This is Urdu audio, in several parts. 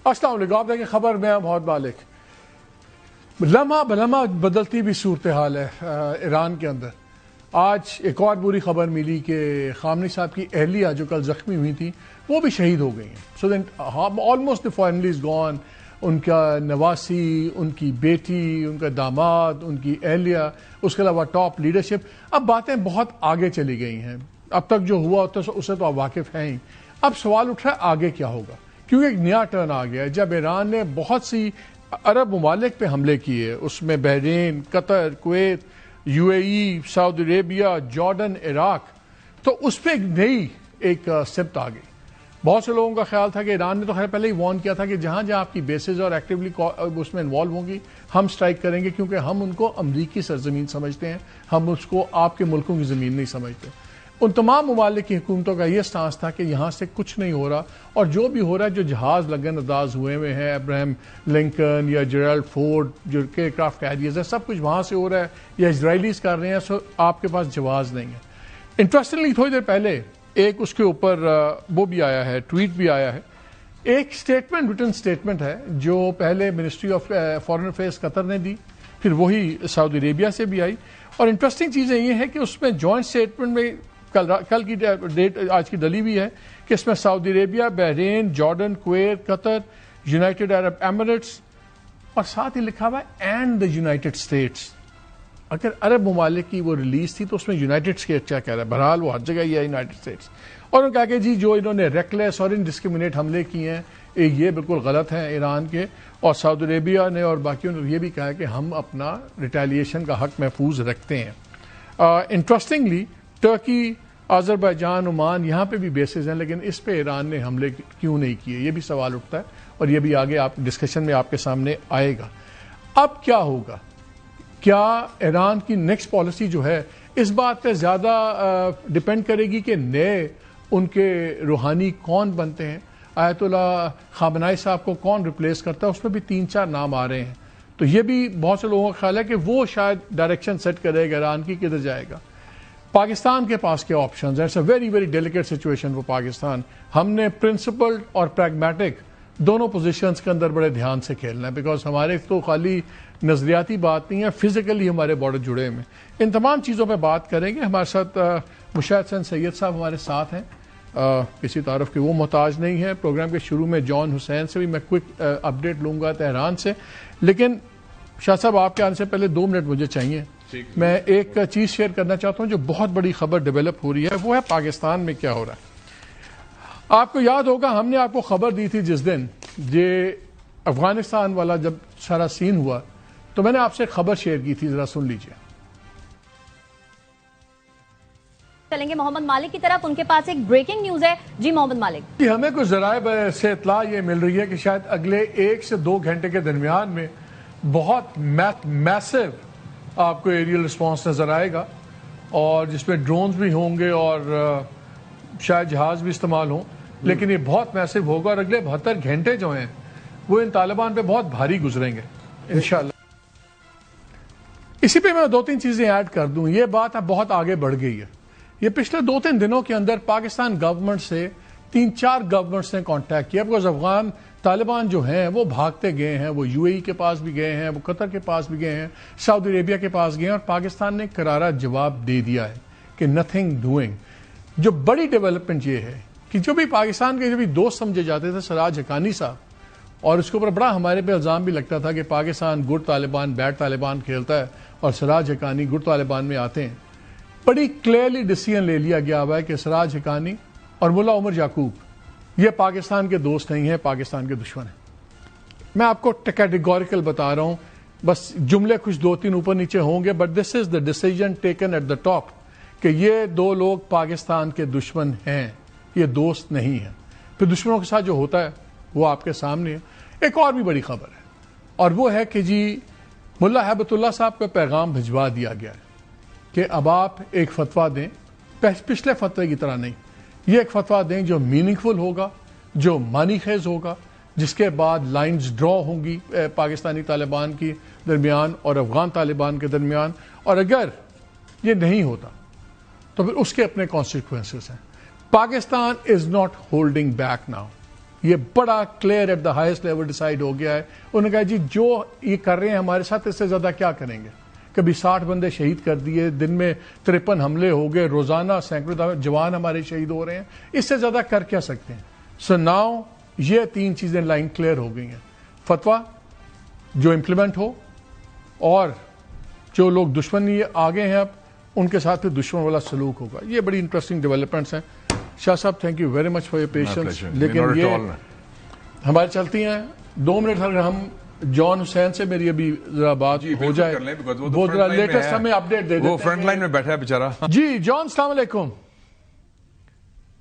السلام علیکم. آپ دیکھیں خبر میں محمد مالک. لمحہ بلمحہ بدلتی بھی صورتحال ہے ایران کے اندر. آج ایک اور بری خبر ملی کہ خامنئی صاحب کی اہلیہ جو کل زخمی ہوئی تھی وہ بھی شہید ہو گئی ہیں. So then almost the family is gone. ان کا نواسی، ان کی بیٹی، ان کا داماد، ان کی اہلیہ، اس کے علاوہ ٹاپ لیڈرشپ. اب باتیں بہت آگے چلی گئی ہیں. اب تک جو ہوا اسے تو آپ واقف ہیں ہی. اب سوال اٹھ رہا ہے آگے کیا ہوگا، کیونکہ ایک نیا ٹرن آ گیا ہے. جب ایران نے بہت سی عرب ممالک پہ حملے کیے، اس میں Bahrain, Qatar, Kuwait, U A E, Saudi Arabia, Jordan, Iraq, تو اس پہ ایک سمت آ گئی. بہت سے لوگوں کا خیال تھا کہ ایران نے تو خیر پہلے ہی وارن کیا تھا کہ جہاں جہاں آپ کی بیسز اور ایکٹیولی اس میں انوالو ہوں گی ہم سٹرائک کریں گے، کیونکہ ہم ان کو امریکی سرزمین سمجھتے ہیں، ہم اس کو آپ کے ملکوں کی زمین نہیں سمجھتے. ان تمام ممالک کی حکومتوں کا یہ سٹانس تھا کہ یہاں سے کچھ نہیں ہو رہا، اور جو بھی ہو رہا ہے، جو جہاز لگن انداز ہوئے ہیں ابراہم لنکن یا جیرالڈ فورڈ جو کہ ایئر کرافٹ کیریئرز ہیں، سب کچھ وہاں سے ہو رہا ہے یا اسرائیلیز کر رہے ہیں. سو آپ کے پاس جواز نہیں ہے. انٹرسٹنگلی تھوڑی دیر پہلے ایک اس کے اوپر وہ بھی آیا ہے، ٹویٹ بھی آیا ہے، ایک سٹیٹمنٹ، ریٹن سٹیٹمنٹ ہے جو پہلے منسٹری آف فارن افیئرز قطر نے دی، پھر وہی سعودی عربیہ سے بھی آئی. اور انٹرسٹنگ چیزیں یہ ہے کہ اس میں جوائنٹ سٹیٹمنٹ میں کل کی ڈیٹ آج کی ڈلی ہوئی ہے کہ اس میں سعودی عربیہ، بحرین، جارڈن، کویت، قطر، یونائٹڈ عرب ایمریٹس، اور ساتھ ہی لکھا ہوا ہے اینڈ دا یونائٹڈ اسٹیٹس. اگر عرب ممالک کی وہ ریلیز تھی تو اس میں یونائٹڈ اسٹیٹس کیا کہہ رہا ہے؟ بہرحال وہ ہر جگہ یہ ہے یونائٹڈ اسٹیٹس. اور انہوں نے کہا کہ جی جو انہوں نے ریکلیس اور انڈسکریمنیٹ حملے کیے ہیں یہ بالکل غلط ہیں ایران کے. اور سعودی عربیہ نے اور باقیوں نے یہ بھی کہا کہ ہم اپنا ریٹیلیشن کا حق محفوظ رکھتے ہیں. انٹرسٹنگلی ٹرکی، آذربائیجان، عمان، یہاں پہ بھی بیسز ہیں، لیکن اس پہ ایران نے حملے کیوں نہیں کیے؟ یہ بھی سوال اٹھتا ہے اور یہ بھی آگے آپ ڈسکشن میں آپ کے سامنے آئے گا. اب کیا ہوگا؟ کیا ایران کی نیکسٹ پالیسی جو ہے اس بات پہ زیادہ ڈپینڈ کرے گی کہ نئے ان کے روحانی کون بنتے ہیں؟ آیت اللہ خامنائی صاحب کو کون ریپلیس کرتا ہے؟ اس میں بھی 3-4 نام آ رہے ہیں. تو یہ بھی بہت سے لوگوں کا خیال ہے کہ وہ شاید ڈائریکشن سیٹ کرے گا ایران کی کدھر جائے گا. پاکستان کے پاس کیا آپشنز ہیں؟ It's a very very delicate situation for Pakistan. ہم نے پرنسپلڈ اور پریگمیٹک دونوں پوزیشنز کے اندر بڑے دھیان سے کھیلنا ہے، بیکاز ہمارے تو خالی نظریاتی بات نہیں ہے، فزیکلی ہمارے بارڈر جڑے ہوئے ہیں. ان تمام چیزوں پہ بات کریں گے. ہمارے ساتھ مشاہد حسین سید صاحب ہمارے ساتھ ہیں، کسی تعارف کے وہ محتاج نہیں ہے. پروگرام کے شروع میں جان حسین سے بھی میں کوئک اپڈیٹ لوں گا تہران سے، لیکن شاہ صاحب آپ کے آنے سے پہلے 2 منٹ مجھے چاہیے. میں ایک چیز شیئر کرنا چاہتا ہوں جو بہت بڑی خبر ڈیولپ ہو رہی ہے، وہ ہے پاکستان میں کیا ہو رہا ہے. آپ کو یاد ہوگا ہم نے آپ کو خبر دی تھی جس دن یہ افغانستان والا جب سارا سین ہوا تو میں نے آپ سے خبر شیئر کی تھی، ذرا سن لیجئے. چلیں گے محمد مالک کی طرف، ان کے پاس ایک بریکنگ نیوز ہے. جی محمد مالک. جی ہمیں کچھ ذرائع سے اطلاع یہ مل رہی ہے کہ شاید اگلے 1 سے 2 گھنٹے کے درمیان میں بہت میسو آپ کو ایریل رسپانس نظر آئے گا، اور جس میں ڈرونز بھی ہوں گے اور شاید جہاز بھی استعمال ہوں، لیکن یہ بہت میسو ہوگا. اور اگلے 72 گھنٹے جو ہیں وہ ان طالبان پہ بہت بھاری گزریں گے انشاءاللہ. اسی پہ میں 2-3 چیزیں ایڈ کر دوں. یہ بات اب بہت آگے بڑھ گئی ہے. یہ پچھلے 2-3 دنوں کے اندر پاکستان گورنمنٹ سے 3-4 گورنمنٹس نے کانٹیکٹ کیا، بیکاز افغان طالبان جو ہیں وہ بھاگتے گئے ہیں. وہ یو اے ای کے پاس بھی گئے ہیں، وہ قطر کے پاس بھی گئے ہیں، سعودی عربیہ کے پاس گئے ہیں، اور پاکستان نے کرارا جواب دے دیا ہے کہ نتھنگ ڈوئنگ. جو بڑی ڈیولپمنٹ یہ ہے کہ جو بھی پاکستان کے جو بھی دوست سمجھے جاتے تھے سراج حقانی صاحب، اور اس کے اوپر بڑا ہمارے پہ الزام بھی لگتا تھا کہ پاکستان گڈ طالبان بیڈ طالبان کھیلتا ہے اور سراج حقانی گڈ طالبان میں آتے ہیں. بڑی کلیئرلی ڈیسیژن لے لیا گیا ہوا ہے کہ سراج حقانی اور ملا عمر یعقوب یہ پاکستان کے دوست نہیں ہیں، پاکستان کے دشمن ہیں. میں آپ کو کیٹیگوریکل بتا رہا ہوں، بس جملے کچھ 2-3 اوپر نیچے ہوں گے، but this is the decision taken at the top کہ یہ 2 لوگ پاکستان کے دشمن ہیں، یہ دوست نہیں ہیں. پھر دشمنوں کے ساتھ جو ہوتا ہے وہ آپ کے سامنے ہے. ایک اور بھی بڑی خبر ہے، اور وہ ہے کہ جی ملا ہیبت اللہ صاحب کو پیغام بھجوا دیا گیا ہے کہ اب آپ ایک فتویٰ دیں، پچھلے فتوے کی طرح نہیں. یہ ایک فتویٰ دیں جو میننگ فل ہوگا، جو معنی خیز ہوگا، جس کے بعد لائنز ڈرا ہوں گی پاکستانی طالبان کی درمیان اور افغان طالبان کے درمیان. اور اگر یہ نہیں ہوتا تو پھر اس کے اپنے کانسیکوینسز ہیں. Pakistan is not holding back now. یہ بڑا clear at the highest level decide ہو گیا ہے. انہوں نے کہا جی جو یہ کر رہے ہیں ہمارے ساتھ اس سے زیادہ کیا کریں گے. کبھی 60 بندے شہید کر دیے, دن میں 53 حملے ہو گئے, روزانہ سینکڑوں جوان ہمارے شہید ہو رہے ہیں, اس سے زیادہ کر کیا سکتے ہیں. سو ناؤ یہ 3 چیزیں لائن کلیئر ہو گئی ہیں. فتویٰ جو امپلیمنٹ ہو, اور جو لوگ دشمنی آگے ہیں اب ان کے ساتھ پھر دشمن والا سلوک ہوگا. یہ بڑی انٹرسٹنگ ڈیولپمنٹس ہیں. شاہ صاحب thank you very much for your patience. لیکن یہ ہماری چلتی ہیں 2 منٹ اگر ہم جان حسین سے میری ابھی ذرا بات ہو جائے, وہ ذرا لیٹسٹ ہمیں اپڈیٹ دے دیں. وہ فرنٹ لائن میں بیٹھا ہے بیچارہ. جی جان السلام علیکم.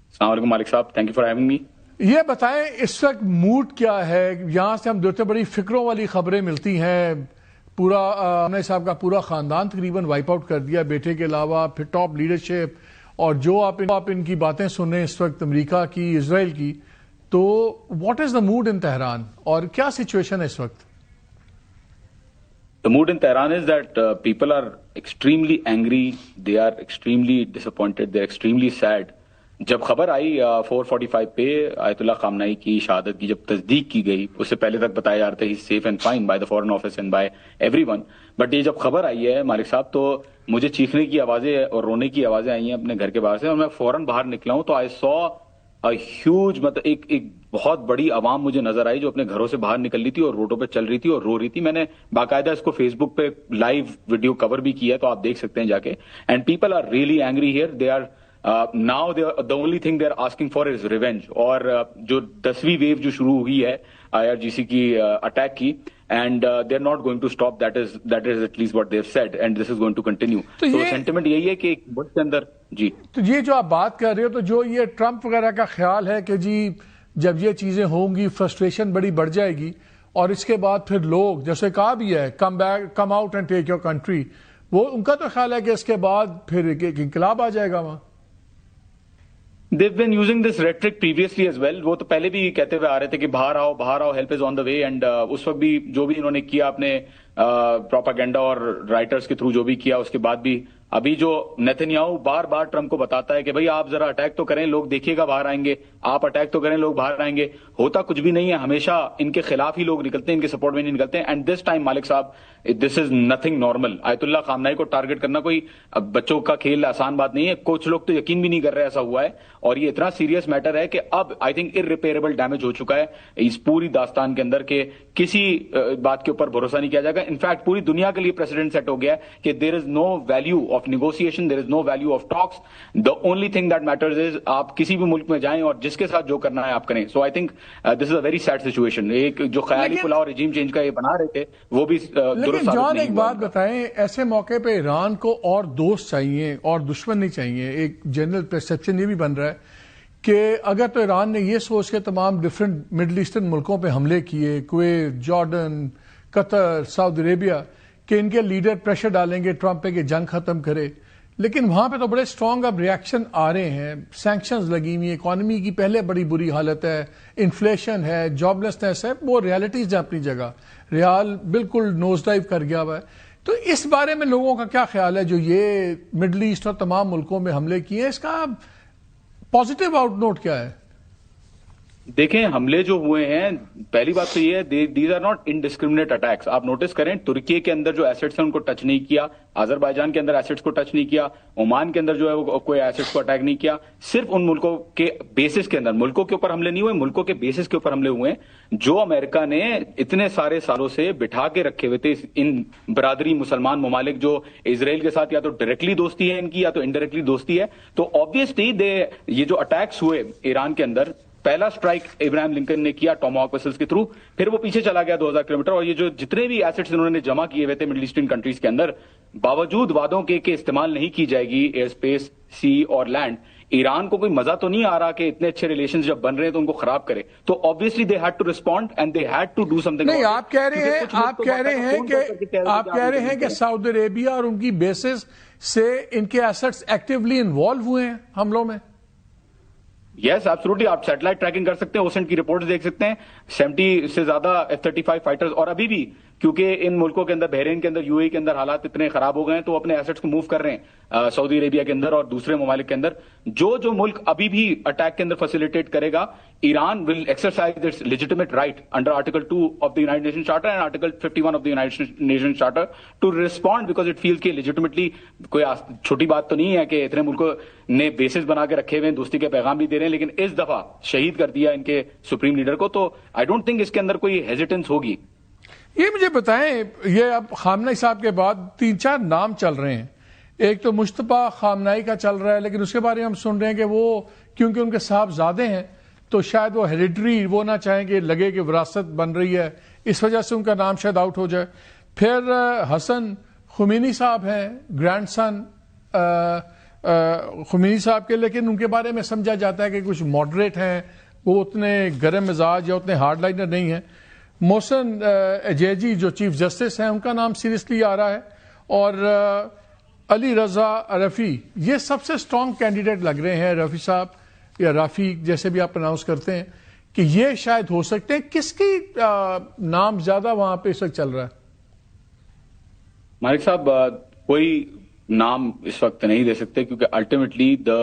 السلام علیکم مالک صاحب, thank you for having me. یہ بتائیں اس وقت موڈ کیا ہے؟ یہاں سے ہم دیکھتے بڑی فکروں والی خبریں ملتی ہیں. پورا خامنہ ای صاحب کا پورا خاندان تقریباً وائپ آؤٹ کر دیا بیٹے کے علاوہ, پھر ٹاپ لیڈرشپ, اور جو آپ ان کی باتیں سن رہے ہیں اس وقت امریکہ کی, اسرائیل کی, تو what is the mood in Tehran اور کیا سچویشن ہے اس وقت؟ The mood in Tehran is that people are extremely angry, they are extremely disappointed, they are extremely sad. جب خبر آئی 4:45 پہ آیت اللہ خامنہ کی شہادت کی جب تصدیق کی گئی, اس سے پہلے تک بتایا جا رہا تھا he's safe and fine by the foreign office and by everyone, but یہ جب خبر آئی ہے مالک صاحب تو مجھے چیخنے کی آوازیں اور رونے کی آوازیں آئی ہیں اپنے گھر کے باہر سے, اور میں فوراً باہر نکلا ہوں تو آئی سو ہیوج, مطلب ایک بہت بڑی عوام مجھے نظر آئی جو اپنے گھروں سے باہر نکل رہی تھی اور روڈوں پہ چل رہی تھی اور رو رہی تھی. میں نے باقاعدہ اس کو فیس بک پہ لائیو ویڈیو کور بھی کیا ہے, تو آپ دیکھ سکتے ہیں جا کے. And people are really angry here. They are now the only thing they are asking for is revenge. اور جو 10ویں ویو جو شروع ہوئی ہے IRGC کی اٹیک کی, and they're not going to stop. That is at least what they've said, and this is going to continue. So sentiment یہی ہے کہ ایک ملک کے اندر جی. تو یہ جو آپ بات کر رہے ہو, تو جو یہ ٹرمپ وغیرہ کا خیال ہے کہ جی جب یہ چیزیں ہوں گی فرسٹریشن بڑی بڑھ جائے گی, اور اس کے بعد پھر لوگ جیسے کہا بھی ہے come out and take your country, وہ ان کا تو خیال ہے کہ اس کے بعد پھر ایک انقلاب آ جائے گا وہاں. They've been using this rhetoric previously as well. وہ تو پہلے بھی کہتے ہوئے آ رہے تھے کہ باہر آؤ, help is on the way. And اس وقت بھی جو بھی انہوں نے کیا اپنے پروپاگینڈا اور رائٹرز کے تھرو جو بھی کیا, اس کے بعد بھی ابھی جو نیتنیاہو بار بار ٹرمپ کو بتاتا ہے کہ بھائی آپ ذرا اٹیک تو کریں, لوگ دیکھیے گا باہر آئیں گے, آپ اٹیک تو کریں لوگ باہر آئیں گے. ہوتا کچھ بھی نہیں ہے, ہمیشہ ان کے خلاف ہی لوگ نکلتے ہیں, ان کے سپورٹ میں نہیں نکلتے ہیں. اینڈ دس ٹائم مالک صاحب دس از نتھنگ نارمل. آیت اللہ خامنہ کو ٹارگٹ کرنا کوئی بچوں کا کھیل, آسان بات نہیں ہے. کچھ لوگ تو یقین بھی نہیں کر رہے ایسا ہوا ہے, اور یہ اتنا سیریس میٹر ہے کہ اب آئی تھنک irreparable ڈیمیج ہو چکا ہے اس پوری داستان کے اندر, کہ کسی بات کے اوپر بھروسہ نہیں کیا جائے گا. انفیکٹ پوری دنیا کے لیے پریسیڈنٹ سیٹ ہو گیا ہے کہ there is no value of negotiation, there is no value of talks. The only thing that matters is آپ کسی بھی ملک میں جائیں اور جس کے ساتھ جو کرنا ہے آپ کریں. So I think this is a very sad situation. ایک جو خیالی پلاؤ رجیم چینج کا یہ بنا رہے تھے وہ بھی درست ثابت نہیں. ایک بات بتائیں, ایسے موقع پہ ایران کو اور دوست چاہیے اور دشمن نہیں چاہیے. ایک جنرل پرسپشن یہ بھی بن رہا ہے کہ اگر تو ایران نے یہ سوچ کے تمام ڈفرینٹ مڈل ایسٹرن ملکوں پہ حملے کیے, کویت, جارڈن, قطر, سعودی عربیہ, کہ ان کے لیڈر پریشر ڈالیں گے ٹرمپ پہ کہ جنگ ختم کرے, لیکن وہاں پہ تو بڑے اسٹرانگ اب ریئیکشن آ رہے ہیں. سینکشنز لگی ہوئی, اکانومی کی پہلے بڑی بری حالت ہے, انفلیشن ہے, جاب لیسنس ہے, وہ ریالٹیز ہیں اپنی جگہ. ریال بالکل نوز ڈائیو کر گیا ہوا ہے. تو اس بارے میں لوگوں کا کیا خیال ہے جو یہ مڈل ایسٹ اور تمام ملکوں میں حملے کیے ہیں, اس کا پازیٹیو آؤٹ نوٹ کیا ہے؟ دیکھیں حملے جو ہوئے ہیں, پہلی بات تو یہ ہے these are not indiscriminate attacks. آپ نوٹس کریں ترکی کے اندر جو ایسٹس ہیں ان کو ٹچ نہیں کیا, آذربائیجان کے اندر ایسٹس کو ٹچ نہیں کیا, عمان کے اندر جو ہے وہ کوئی ایسٹس کو اٹیک نہیں کیا. صرف ان ملکوں کے بیسس کے اندر, ملکوں کے اوپر حملے نہیں ہوئے, ملکوں کے بیسس کے اوپر حملے ہوئے ہیں جو امریکہ نے اتنے سارے سالوں سے بٹھا کے رکھے ہوئے تھے. ان برادری مسلمان ممالک جو اسرائیل کے ساتھ یا تو ڈائریکٹلی دوستی ہے ان کی یا تو انڈائریکٹلی دوستی ہے, تو آبویسلی یہ جو اٹیکس ہوئے ایران کے اندر, پہلا سٹرائک ابراہیم لنکن نے کیا ٹوماہاک ویسلز کے تھرو, پھر وہ پیچھے چلا گیا 2000 کلومیٹر, اور یہ جو جتنے بھی ایسٹس انہوں نے جمع کیے ہوئے تھے مڈل ایسٹرن کنٹریز کے اندر, باوجود وعدوں کے کہ استعمال نہیں کی جائے گی ایئر اسپیس, سی اور لینڈ, ایران کو کوئی مزہ تو نہیں آ رہا کہ اتنے اچھے ریلیشنز جب بن رہے ہیں تو ان کو خراب کرے. تو obviously they had to respond and they had to do something. نہیں, آپ کہہ رہے ہیں کہ سعودی عربیہ اور ان کی بیسز سے ان کے ایسٹس ایکٹیولی انوالو ہوئے ہیں حملوں میں. یس ایبسولوٹلی, آپ سیٹلائٹ ٹریکنگ کر سکتے ہیں, اوسنٹ کی رپورٹس دیکھ سکتے ہیں, 70 سے زیادہ F-35 فائٹرز, اور ابھی بھی کیونکہ ان ملکوں کے اندر بحرین کے اندر UAE کے اندر حالات اتنے خراب ہو گئے ہیں تو اپنے ایسٹس کو موو کر رہے ہیں سعودی عربیہ کے اندر اور دوسرے ممالک کے اندر. جو ملک ابھی بھی اٹیک کے اندر فیسیلیٹیٹ کرے گا, Iran will exercise its legitimate right under article 2 of the United Nation charter and article 51 of the United Nation charter to respond because it feels کہ لیجیٹیمیٹلی کوئی چھوٹی بات تو نہیں ہے کہ اتنے ملکوں نے بیسز بنا کے رکھے ہوئے ہیں, دوستی کے پیغام بھی دے رہے ہیں, لیکن اس دفعہ شہید کر دیا ان کے سپریم لیڈر کو. تو آئی ڈونٹ تھنک اس کے اندر کوئی ہیزیٹنس ہوگی. یہ مجھے بتائیں, یہ اب خامنہ ای صاحب کے بعد 3-4 نام چل رہے ہیں. ایک تو مجتبیٰ خامنہ ای کا چل رہا ہے, لیکن اس کے بارے میں ہم سن رہے ہیں کہ وہ کیونکہ ان کے صاحبزادے ہیں تو شاید وہ ہیریڈری وہ نہ چاہیں کہ لگے کہ وراثت بن رہی ہے, اس وجہ سے ان کا نام شاید آؤٹ ہو جائے. پھر حسن خمینی صاحب ہیں, گرینڈ سن خمینی صاحب کے, لیکن ان کے بارے میں سمجھا جاتا ہے کہ کچھ ماڈریٹ ہیں, وہ اتنے گرم مزاج یا اتنے ہارڈ لائنر نہیں ہیں. محسن اجیجی جو چیف جسٹس ہیں ان کا نام سیریسلی آ رہا ہے, اور علی رضا رفیع یہ سب سے اسٹرانگ کینڈیڈیٹ لگ رہے ہیں. رفیع صاحب یا رافی جیسے بھی آپ پرناؤنس کرتے ہیں کہ یہ شاید ہو سکتے ہیں. کس کی نام زیادہ وہاں پہ اس وقت چل رہا ہے؟ مالک صاحب کوئی نام اس وقت نہیں دے سکتے کیونکہ ultimately the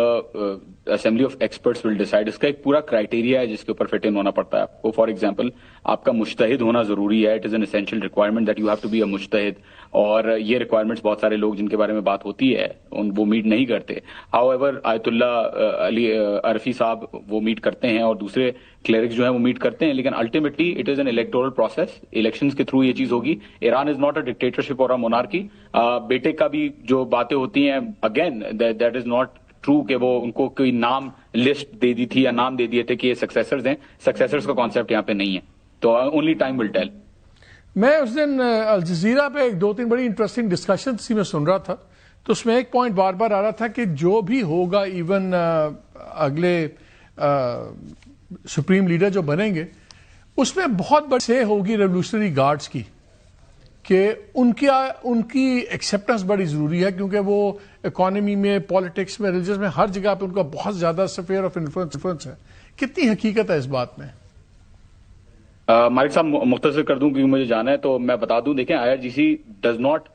assembly of experts will decide. اس کا ایک پورا کرائٹیریا ہے جس کے اوپر فٹ ان ہونا پڑتا ہے آپ کو. فار ایگزامپل آپ کا مجتہد ہونا ضروری ہے. It is an essential requirement that you have to be a مجتہد, اور یہ ریکوائرمنٹس بہت سارے لوگ جن کے بارے میں بات ہوتی ہے وہ میٹ نہیں کرتے. ہاؤ ایور آیت اللہ علی عرفی صاحب وہ میٹ کرتے ہیں اور دوسرے کلیرکس جو ہیں وہ میٹ کرتے ہیں, لیکن ultimately it is N electoral process. Elections کے تھرو یہ چیز ہوگی. Iran is not a dictatorship اور اے مونارکی. بیٹے کا بھی جو باتیں ہوتی ہیں again that is not true کہ وہ ان کو کوئی نام لسٹ دے دی تھی یا نام دے دیے تھے کہ یہ سکسیسرز ہیں. سکسیسرز کا کانسیپٹ یہاں پہ نہیں ہے, تو اونلی ٹائم ول ٹیل. میں اس دن الجزیرہ پہ 2-3 بڑی انٹرسٹنگ ڈسکشن سی میں سن رہا تھا, تو اس میں ایک پوائنٹ بار بار آ رہا تھا کہ جو بھی ہوگا ایون اگلے سپریم لیڈر جو بنیں گے اس میں بہت بڑی سے ہوگی ریولیوشنری گارڈز کی, کہ ان کی ایکسیپٹنس بڑی ضروری ہے کیونکہ وہ اکانومی میں, پالیٹکس میں, ریلیجس میں, ہر جگہ پہ ان کا بہت زیادہ سفیر آف انفلوئنس ہے. کتنی حقیقت ہے اس بات میں؟ مالک صاحب مختصر کر دوں کیونکہ مجھے جانا ہے تو میں بتا دوں. دیکھیں IRGC ڈز ناٹ,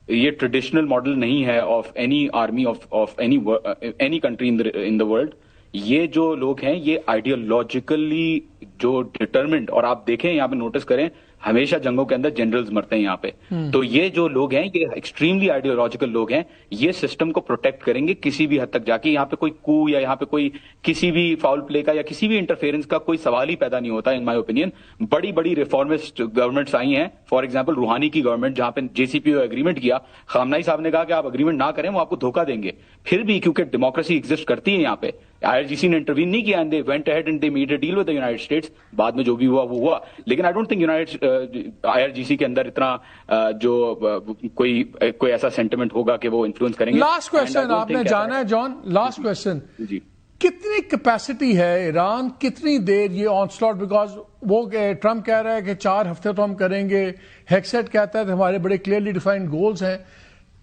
یہ ٹریڈیشنل ماڈل نہیں ہے of any army of any country in the world. یہ جو لوگ ہیں یہ آئیڈیالوجیکلی جو ڈٹرمنٹ, اور آپ دیکھیں یہاں پہ نوٹس کریں ہمیشہ جنگوں کے اندر جنرلز مرتے ہیں یہاں پہ, تو یہ جو لوگ ہیں یہ ایکسٹریملی آئیڈیالوجیکل لوگ ہیں. یہ سسٹم کو پروٹیکٹ کریں گے کسی بھی حد تک جا کے. یہاں پہ کوئی کو یا یہاں پہ کوئی کسی بھی فاؤل پلے کا یا کسی بھی انٹرفیئرنس کا کوئی سوال ہی پیدا نہیں ہوتا. ان مائی اوپینین بڑی بڑی ریفارمسٹ گورنمنٹس آئی ہیں. فار ایگزامپل روحانی کی گورنمنٹ جہاں پہ JCPO اگریمنٹ کیا, خامنہ ای صاحب نے کہا کہ آپ اگریمنٹ نہ کریں وہ آپ کو دھوکہ دیں گے. پھر بھی کیونکہ ڈیموکریسی ایگزسٹ کرتی ہے یہاں پہ, IRGC نے انٹروین نہیں کیا and they went ahead and they made a deal with the United States. بعد میں جو بھی ہوا وہ ہوا, لیکن آئی ڈونٹ تھنک IRGC کے اندر اتنا جو کوئی ایسا سینٹیمنٹ ہوگا کہ وہ انفلوئنس کریں گے. لاسٹ کوشچن آپ نے جانا ہے جان, لاسٹ کوشچن, کتنی کیپیسٹی ہے ایران, کتنی دیر یہ آن سلاٹ, بیکاز وہ ٹرمپ کہہ رہا ہے کہ 4 ہفتے تو ہم کریں گے, ہیکسیٹ کہتا ہے کہ ہمارے بڑے کلیئرلی ڈیفائنڈ گولز ہیں.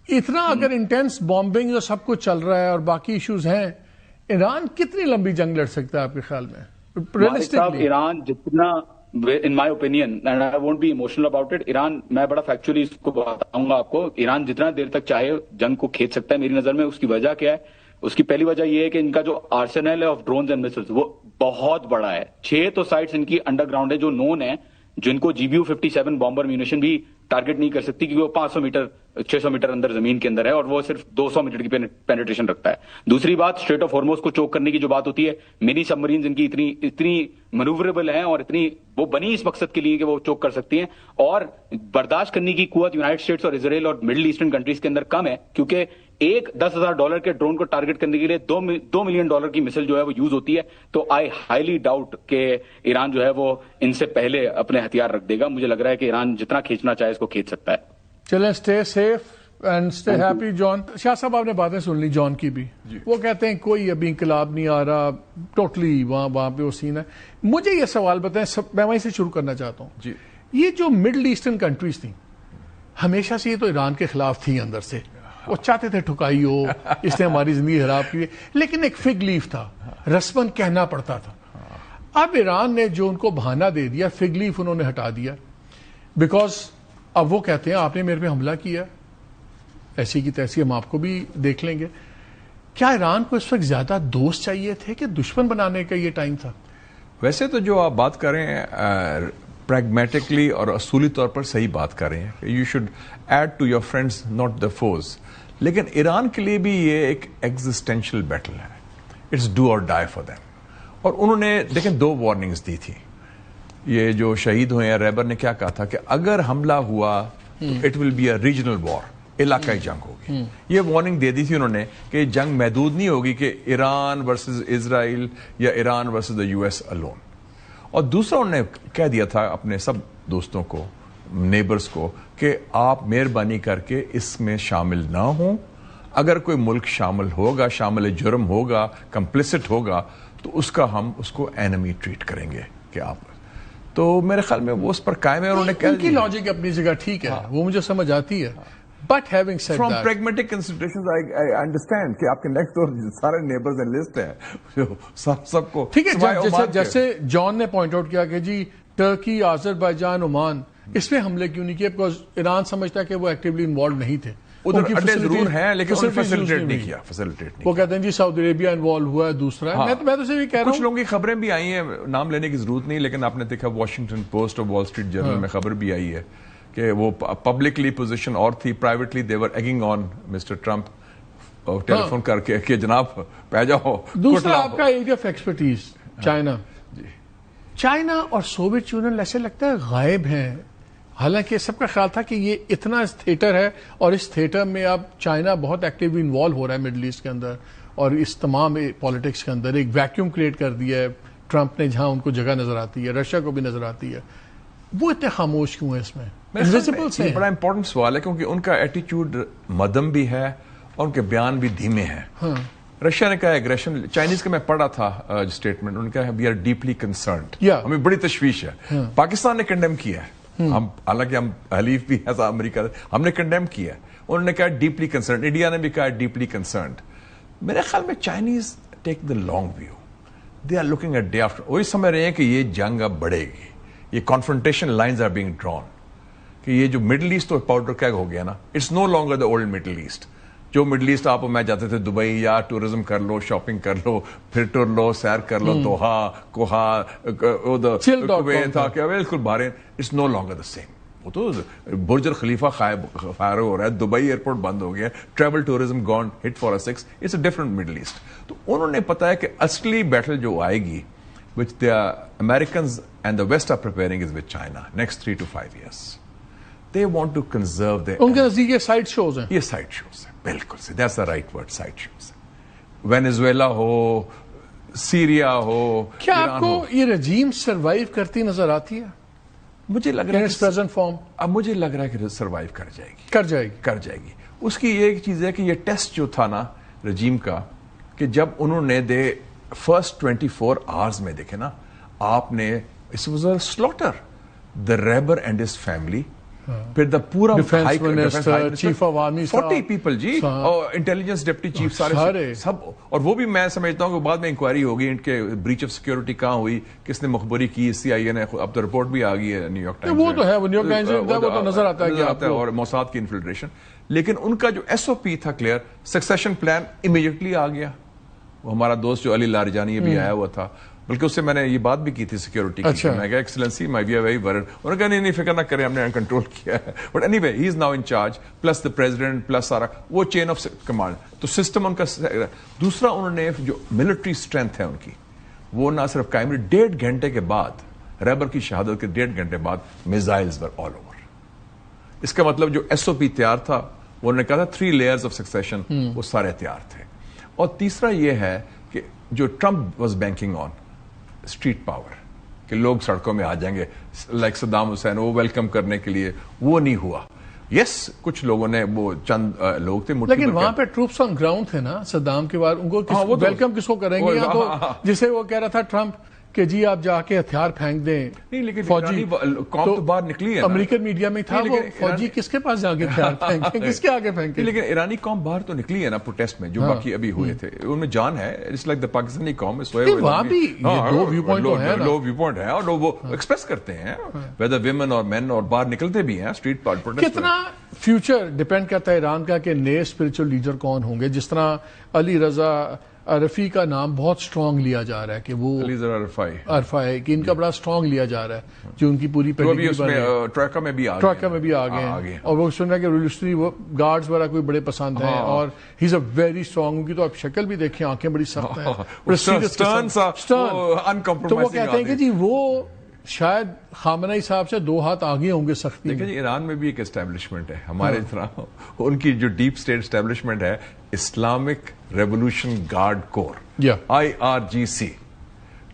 اتنا اگر انٹینس بامبنگ اور سب کچھ چل رہا ہے اور باقی ایشوز ہیں, ایران کتنی لمبی جنگ لڑ سکتا ہے آپ کے خیال میں ریئلسٹکلی؟ ایران جتنا, in my opinion, and I won't be emotional about it, Iran, میں بڑا فیکچولی اس کو بتاؤں گا آپ کو, ایران جتنا دیر تک چاہے جنگ کو کھینچ سکتا ہے میری نظر میں. اس کی وجہ کیا ہے؟ اس کی پہلی وجہ یہ ہے کہ ان کا جو آرسنل ہے آف ڈرونز اینڈ مسلز وہ بہت بڑا ہے. 6 تو سائٹس ان کی انڈر گراؤنڈ ہے جو نون ہے, جن کو GBU-57 بامبر میونیشن بھی ٹارگٹ نہیں کر سکتی کیونکہ وہ 500 میٹر 600 میٹر اندر زمین کے اندر ہے اور وہ صرف 200 میٹر کی پینیٹریشن رکھتا ہے. دوسری بات, اسٹریٹ آف ہارموز کو چوک کرنے کی جو بات ہوتی ہے, منی سب مرینز ان کی اتنی منووریبل ہیں اور اتنی وہ بنی اس مقصد کے لیے کہ وہ چوک کر سکتی ہیں, اور برداشت کرنے کی قوت یونائٹڈ اسٹیٹس اور اسرائیل اور مڈل ایسٹرن کنٹریز کے اندر کم ہے, کیونکہ ایک $10,000 کے ڈرون کو ٹارگٹ کرنے کے لیے $2 ملین کی مسل جو ہے وہ یوز ہوتی ہے. تو آئی ہائیلی ڈاؤٹ کہ ایران جو ہے وہ ان سے پہلے اپنے ہتھیار رکھ دے گا. مجھے لگ رہا ہے کہ ایران جتنا کھینچنا چاہے اس کو کھینچ سکتا ہے. چلیں, stay safe and stay happy. Jan Shah صاحب آپ نے باتیں سن لی جان کی بھی, وہ کہتے ہیں کوئی ابھی انقلاب نہیں آ رہا, ٹوٹلی وہاں پہ وہ سین ہے. مجھے یہ سوال بتائیں, میں وہیں سے شروع کرنا چاہتا ہوں. یہ جو مڈل ایسٹرن کنٹریز تھیں ہمیشہ سے یہ تو ایران کے خلاف تھی اندر سے, وہ چاہتے تھے ٹھکائی ہو, اس نے ہماری زندگی خراب کی, لیکن ایک فگ لیف تھا, رسمن کہنا پڑتا تھا. اب ایران نے جو ان کو بہانہ دے دیا, فگ لیف انہوں نے ہٹا دیا, بیکاز اب وہ کہتے ہیں آپ نے میرے پہ حملہ کیا، ایسی کی تیسی ہم آپ کو بھی دیکھ لیں گے. کیا ایران کو اس وقت زیادہ دوست چاہیے تھے کہ دشمن بنانے کا یہ ٹائم تھا؟ ویسے تو جو آپ بات کر رہے ہیں پریگمیٹکلی اور اصولی طور پر صحیح بات کر رہے ہیں. You should aid to your friends not the foes. لیکن ایران کے لیے بھی یہ ایک ایگزسٹینشیل بیٹل ہے. It's do or die for them. اور انہوں نے دیکھیں 2 وارننگز دی تھی. یہ جو شہید ہوئے ہیں ریبر نے کیا کہا تھا کہ اگر حملہ ہوا it will be a regional war, علاقائی جنگ ہوگی. یہ وارننگ دے دی تھی انہوں نے کہ جنگ محدود نہیں ہوگی کہ ایران ورسز اسرائیل یا Iran versus the U S alone. اور دوسرا انہوں نے کہہ دیا تھا اپنے سب دوستوں کو، نیبرز کو، کہ آپ مہربانی کر کے اس میں شامل نہ ہوں. اگر کوئی ملک شامل ہوگا، شامل جرم ہوگا، کمپلسٹ ہوگا، تو اس کا ہم اس کو اینمی ٹریٹ کریں گے کہ آپ. تو میرے خیال میں وہ اس پر قائم ہے. انہوں نے ان کی لاجک اپنی جگہ ٹھیک ہے، وہ مجھے سمجھ آتی ہے. But having said from that, pragmatic considerations I understand کہ آپ کے نیکسٹ ڈور سارے نیبرز ان لسٹ ہیں سب کو ٹھیک ہے. جیسے جان نے پوائنٹ آؤٹ کیا کہ جی ٹرکی، آذربائیجان، عمان اس میں حملے کیوں نہیں کیے؟ بیکاز ایران سمجھتا ہے کہ وہ ایکٹیولی انوالو نہیں تھے. ادھر اڈے ضرور ہیں لیکن فیسلٹیٹ نہیں کیا. وہ کہتے ہیں جی سعودی عربیہ انوالو ہوا ہے. دوسرا میں تو صرف یہ کہہ رہا ہوں، کچھ لوگوں کی خبریں بھی آئی ہیں، نام لینے کی ضرورت نہیں، لیکن آپ نے دیکھا واشنگٹن پوسٹ اور وال اسٹریٹ جرنل میں خبر بھی آئی ہے کہ وہ پبلکلی پوزیشن اور تھی، پرائیویٹلی دے ور ایگنگ آن مسٹر ٹرمپ، ٹیلی فون کر کے کہ جناب پہ جاؤ. دوسرا آپ کا area of expertise China. China اور سوویت یونین ایسے لگتا ہے غائب ہیں، حالانکہ سب کا خیال تھا کہ یہ اتنا تھیٹر ہے اور اس تھیٹر میں اب چائنا بہت ایکٹیولی انوالو ہو رہا ہے مڈل ایسٹ کے اندر اور اس تمام پالیٹکس کے اندر. ایک ویکیوم کریٹ کر دیا ہے ٹرمپ نے، جہاں ان کو جگہ نظر آتی ہے، رشیا کو بھی نظر آتی ہے. وہ اتنے خاموش کیوں ہیں اس میں؟ یہ بڑا امپورٹنٹ سوال ہے کیونکہ ان کا ایٹیچیوڈ مدم بھی ہے اور ان کے بیان بھی دھیمے ہیں. رشیا نے کہا ایگریشن، چائنیز کا میں پڑھا تھا اسٹیٹمنٹ، انہوں نے کہا وی آر ڈیپلی کنسرنڈ، ہمیں بڑی تشویش ہے. پاکستان نے کنڈیم کیا ہے، ہم حالانکہ ہم حلیف بھی ہیں امریکہ، ہم نے کنڈیم کیا ہے. انہوں نے کہا ڈیپلی کنسرنڈ، انڈیا نے بھی کہا ڈیپلی کنسرنڈ. میرے خیال میں Chinese take the long view, they are looking at day after. وہی سمجھ رہے ہیں کہ یہ جنگ اب بڑھے گی، یہ confrontation lines are being drawn, کہ یہ جو مڈل ایسٹ تو پاؤڈر کیگ ہو گیا نا، it's no longer the old middle east. جو مڈل ایسٹ آپ میں جاتے تھے دبئی، یا ٹورزم کر لو، شاپنگ کر لو، پھر ٹور لو، سیر کر لو، دوحہ، کوہا، کویت، بالکل Bahrain. It's no longer the same. وہ تو برج الخلیفہ فائر ہو رہا ہے، دبئی ایئرپورٹ بند ہو گیا، travel tourism gone hit for a 6. It's a different Middle asset. تو انہوں نے پتا ہے کہ اصلی بیٹل جو آئے گی which the Americans and the West are preparing is with China next 3 to 5 years. They want to conserve their. ان کے نزدیک یہ سائڈ شوز ہیں. یہ سائڈ شوز ہیں، بالکل سے. That's the right word, side shows. Venezuela ہو، سیریا ہو، کیا آپ کو یہ رجیم سروائیو کرتی نظر آتی ہے؟ مجھے لگ رہا ہے پریزنٹ فارم اب مجھے لگ رہا ہے کہ سروائیو کر جائے گی، کر جائے گی. اس کی ایک چیز ہے کہ یہ ٹیسٹ جو تھا نا رجیم کا، کہ جب انہوں نے فرسٹ 24 hours میں دیکھے نا، آپ نے اس واز اے سلاٹر، دا ریبر اینڈ ہز فیملی، پھر دا پورا defence minister, chief of army, 40 people جی، اور انٹیلیجنس ڈپٹی چیف، سارے سب. اور وہ بھی میں سمجھتا ہوں کہ بعد میں انکوائری ہوگی ان کے بریچ آف سیکورٹی کہاں ہوئی، کس نے مخبری کی. CIA نے اب تو رپورٹ بھی آ گئی ہے نیو یارک ٹائمز، وہ تو ہے، وہ نیو یارک ٹائمز وہ تو نظر آتا ہے کہ اور موساد کی انفلٹریشن. لیکن ان کا جو SOP تھا کلیئر، سکسیشن پلان امیڈیٹلی آ گیا. وہ ہمارا دوست جو علی لاریجانی یہ بھی آیا ہوا تھا، بلکہ اس سے میں نے یہ بات بھی کی تھی سیکورٹی کی. میں کہا excellency we are very worried. انہوں نے کہا نہیں فکر نہ کریں، ہم نے کنٹرول کیا ہے. But any way he is now in charge, plus the president, plus سارا وہ چین آف کمانڈ. تو سسٹم ان کا. دوسرا انہوں نے جو ملٹری اسٹرینتھ ہے ان کی، وہ نہ صرف قائم، 1.5 گھنٹے کے بعد ریبر کی شہادت کے 1.5 گھنٹے بعد میزائلز ور آل اوور. اس کا مطلب جو SOP تیار تھا، وہ انہوں نے کہا تھا 3 layers آف سکسیشن، وہ سارے تیار تھے. اور تیسرا یہ ہے کہ جو Trump was banking on street power, کہ لوگ سڑکوں میں آ جائیں گے لائک صدام حسین، وہ ویلکم کرنے کے لیے، وہ نہیں ہوا. یس کچھ لوگوں نے، وہ چند لوگ تھے، لیکن وہاں پہ ٹروپس آن گراؤنڈ تھے نا صدام کے بعد. ان کو ویلکم کس کو کریں گے؟ جسے وہ کہہ رہا تھا ٹرمپ کہ جی آپ جا کے ہتھیار پھینک دیں نہیں لیکن فوجی قوم تو باہر نکلی ہے نا. امریکن میڈیا میں تھا وہ فوجی کس کے پاس جا کے ہتھیار پھینکیں کس کے آگے پھینکیں. لیکن ایرانی قوم باہر تو نکلی ہے نا پروٹیسٹ میں جو باقی ابھی ہوئے تھے ان میں جان ہے. اٹس لائک دا پاکستانی قوم وہاں بھی دو ویو پوائنٹ تو ہے نا, لو ویو پوائنٹ ہے اور لوگ وہ ایکسپریس کرتے ہیں ویدر ویمن اور مین اور باہر نکلتے بھی ہیں اسٹریٹ پروٹیسٹ. کتنا فیوچر ڈیپینڈ کرتا ہے ایران کا کہ نئے اسپرچل لیڈر کون ہوں گے. جس طرح علی رضا عرفی کا نام بہت اسٹرانگ لیا جا رہا ہے کہ وہ علی رضا عرفائی کہ ان کا بڑا اسٹرانگ لیا جا رہا ہے جو ان کی پوری ٹریکا میں بھی آ گئے اور وہ سن رہا ہے کہ ریولوشنری گارڈز وغیرہ کوئی بڑے پسند ہیں اور ہی از اے ویری اسٹرانگ. ان کی تو آپ شکل بھی دیکھیں آنکھیں بڑی سخت ہیں تو وہ کہتے ہیں کہ جی وہ شاید خامنہی صاحب سے 2 ہاتھ آگے ہوں گے سختی. دیکھیں جی ایران میں بھی ایک اسٹیبلشمنٹ ہے ہمارے طرح ان کی جو ڈیپ اسٹیٹ اسٹیبلشمنٹ ہے اسلامک ریولوشن گارڈ کور IRGC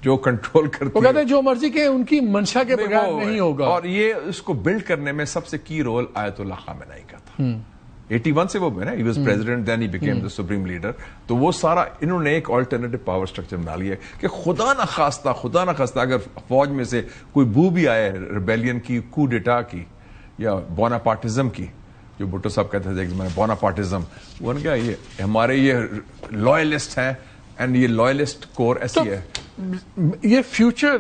جو کنٹرول کرتی ہے. وہ کہتے ہیں جو مرضی کہ ان کی منشا کے بغیر نہیں ہوگا. اور یہ اس کو بلڈ کرنے میں سب سے کی رول آیت اللہ خامنہی کا تھا. 81 سے وہ نا he was president then he became the supreme leader. تو وہ سارا انہوں نے ایک آلٹرنیٹو پاور اسٹرکچر بنا لیا کہ خدا نہ خواستہ اگر فوج میں سے کوئی بو بھی آئے ریبیلین کی کو ڈیٹا کی یا بوناپارٹزم کی جو بھٹو صاحب کہتے تھے بوناپارٹزم وہ نے کہا یہ ہمارے یہ لوئلسٹ ہیں اینڈ یہ لوئلسٹ کور ایسی ہے. یہ فیوچر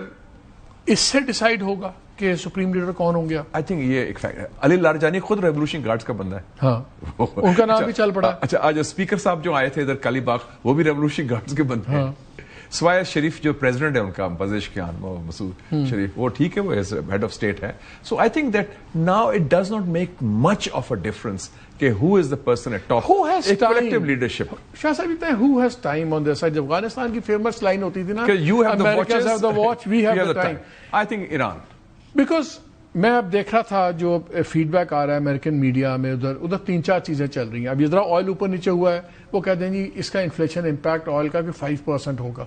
اس سے ڈیسائیڈ ہوگا کہ سپریم لیڈر کون ہوں گے. آئی تھنک یہ ایک فیکٹ علی لارجانی خود ریولوشن گارڈز کا بندہ ہے. ہاں ان کا نام بھی چل پڑا. اچھا آج اسپیکر صاحب جو آئے تھے ادھر کالی باغ وہ بھی ریولوشن گارڈز کے بندے ہیں. سوائے شریف جو پریزیڈنٹ ہے ان کا پزیشکیان مسعود شریف وہ ٹھیک ہے وہ ہیڈ آف اسٹیٹ ہے. So I think that now it does not make much of a difference کہ who is the person at top. Who has time? Collective leadership. شاہ صاحب کہتے ہیں who has time on this side. جب افغانستان کی فیمس لائن ہوتی تھی نا you have the watches, Americans have the watch, we have the time. I think Iran. Because میں اب دیکھ رہا تھا جو فیڈ بیک آ رہا ہے امریکن میڈیا میں ادھر 3-4 چیزیں چل رہی ہیں. اب یہ ذرا آئل اوپر نیچے ہوا ہے وہ کہتے ہیں جی اس کا انفلیشن امپیکٹ آئل کا بھی 5% ہوگا.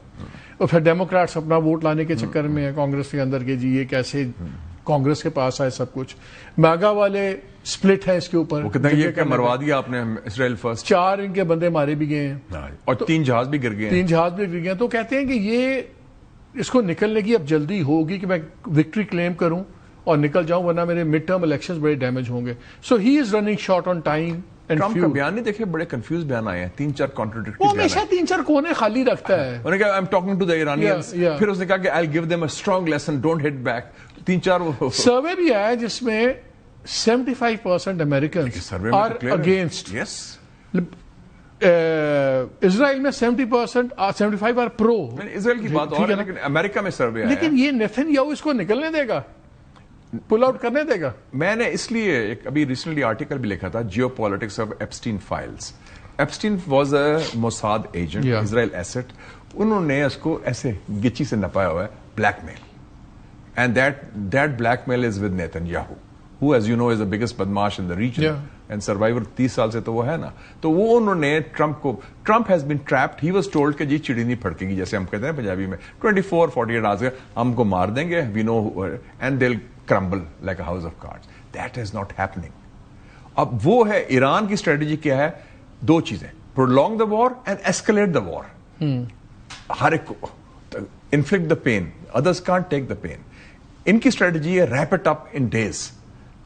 اور پھر ڈیموکریٹس اپنا ووٹ لانے کے چکر میں کانگریس کے اندر کے جی یہ کیسے کانگریس کے پاس آئے سب کچھ. میگا والے سپلٹ ہے اس کے اوپر. وہ کہتے ہیں یہ کہ مروا دیا آپ نے اسرائیل فرسٹ. 4 ان کے بندے مارے بھی گئے ہیں اور 3 جہاز بھی گر گئے. 3 جہاز بھی گر گئے. تو کہتے ہیں کہ یہ اس کو نکلنے کی اب جلدی ہوگی کہ میں وکٹری کلیم کروں اور نکل جاؤں ورنہ میرے مڈ ٹرم الیکشنز بڑے ڈیمیج ہوں گے. So he is running short on time. Trump کا بیان نہیں دیکھے بڑے کنفیوز بیان آئے ہیں 3-4 کانٹراڈکٹری. وہ ہمیشہ 3-4 کونے خالی رکھتا ہے. انہوں نے کہا I am talking to the Iranians. پھر اس نے کہا کہ I will give them a strong lesson don't hit back. 3-4 survey بھی آیا جس میں 75% امریکنز آر اگینسٹ. اسرائیل میں 75% آر پرو. اسرائیل کی بات اور ہے لیکن امریکہ میں سروے آیا. لیکن یہ نیتن یاہو اس کو نکلنے دے گا پل آؤٹ کرنے دے گا. میں نے اس لیے ایک ابھی ریسنٹلی آرٹیکل بھی لکھا تھا geopolitics of Epstein files. Epstein was a Mossad agent Israel asset. انہوں نے اس کو ایسے گچی سے نپایا ہوا ہے blackmail and that blackmail is with Netanyahu who as you know is the biggest badmash in the region and survivor 30 سال سے تو وہ ہے نا. تو وہ انہوں نے Trump has been trapped. he was told کہ جی چڑی نہیں پھڑکے گی جیسے ہم کہتے ہیں پنجابی میں 24-48 hours ہم کو مار دیں گے we know and they'll crumble like a house of cards. that is not happening. اب وہ ہے ایران کی اسٹریٹجی کیا ہے 2 چیزیں prolong the war and escalate the war. ہر ایک کو inflict the pain, others can't take the pain. ان کی اسٹریٹجی ہے wrap it up in days.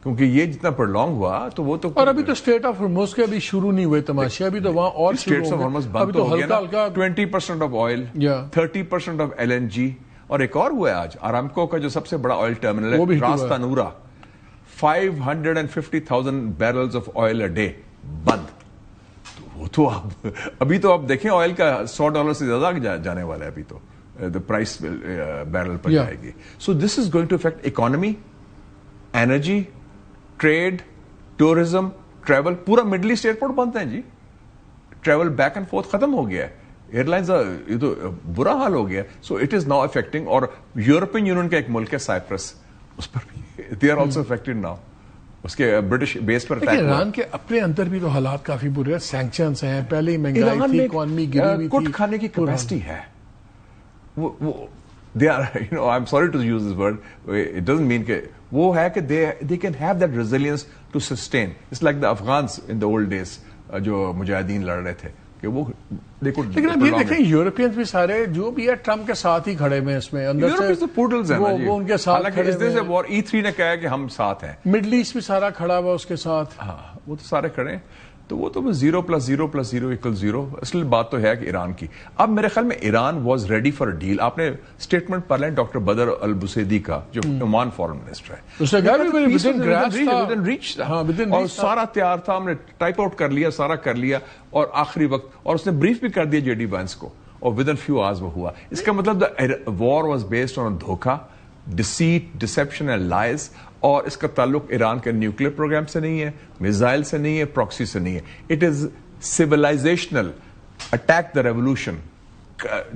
کیونکہ یہ جتنا پرلونگ ہوا تو وہ تو اور ابھی تو اسٹیٹ آف ہرمز کے ابھی شروع نہیں ہوئے تماشے. ابھی تو وہاں اور اسٹیٹس آف ہرمز بند تو ہو گیا نا. 20% آف آئل 30% آف LNG. اور ایک اور ہوا ہے آج آرامکو کا جو سب سے بڑا آئل ٹرمینل ہے راس تنورا 550,000 بیرلز آف آئل اے ڈے بند. وہ تو ابھی تو آپ دیکھیں آئل کا $100 سے زیادہ جانے والا ہے. ابھی تو the price barrel پر جائے گی. So this is going to affect economy, energy, trade, tourism, travel. پورا مڈل ایسٹ ایئرپورٹ بنتے ہیں جی. ٹریول بیک اینڈ فورتھ ختم ہو گیا ہے. ایئر لائنز یہ تو برا حال ہو گیا. So it is now affecting. اور یورپین یونین کا ایک ملک ہے سائپرس اس پر بھی they are also affected now. اس کے برٹش بیس پر اٹیک. ایران کے اپنے اندر بھی تو حالات کافی برے ہیں. سینکشنز ہیں, پہلے ہی مہنگائی تھی, اکانومی گری ہوئی تھی. کٹ کھانے کی کیپیسٹی ہے. they are, you know, I'm sorry to use this word, it doesn't mean کہ وہ ہے کہ they can have that resilience to sustain. It's like the Afghans in the old days جو مجاہدین لڑ رہے تھے کہ وہ دیکھو. لیکن اب یہ دیکھیں یورپینز بھی سارے جو بھی ہے ٹرمپ کے ساتھ ہی کھڑے ہوئے ہیں اس میں اندر سے پوڈلز ہیں نا جی. وہ ان کے ساتھ حالانکہ اس دن سے وار E3 نے کہا ہے کہ ہم ساتھ ہیں. مڈل ایسٹ بھی سارا کھڑا ہوا اس کے ساتھ. ہاں وہ تو سارے کھڑے ہیں. تو وہ تو 0+0+0=0. اصل بات تو ہے کہ ایران کی. اب میرے خیال میں Iran was ready for a deal. آپ نے اسٹیٹمنٹ پڑھ لیں ڈاکٹر بدر البسیدی کا جو عمان فارن منسٹر ہے. اور سارا تیار تھا, ہم نے ٹائپ آؤٹ کر لیا, سارا کر لیا, اور آخری وقت اور اس نے بریف بھی کر دیا جے ڈی وینس کو, اور ود ان فیو آورز وہ ہوا. اس کا مطلب وار واز بیسڈ آن دھوکا, ڈسیٹ, ڈسپشن اینڈ لائز. اور اس کا تعلق ایران کے نیوکلیر پروگرام سے نہیں ہے, میزائل سے نہیں ہے, پراکسی سے نہیں ہے. It is civilisational attack the revolution,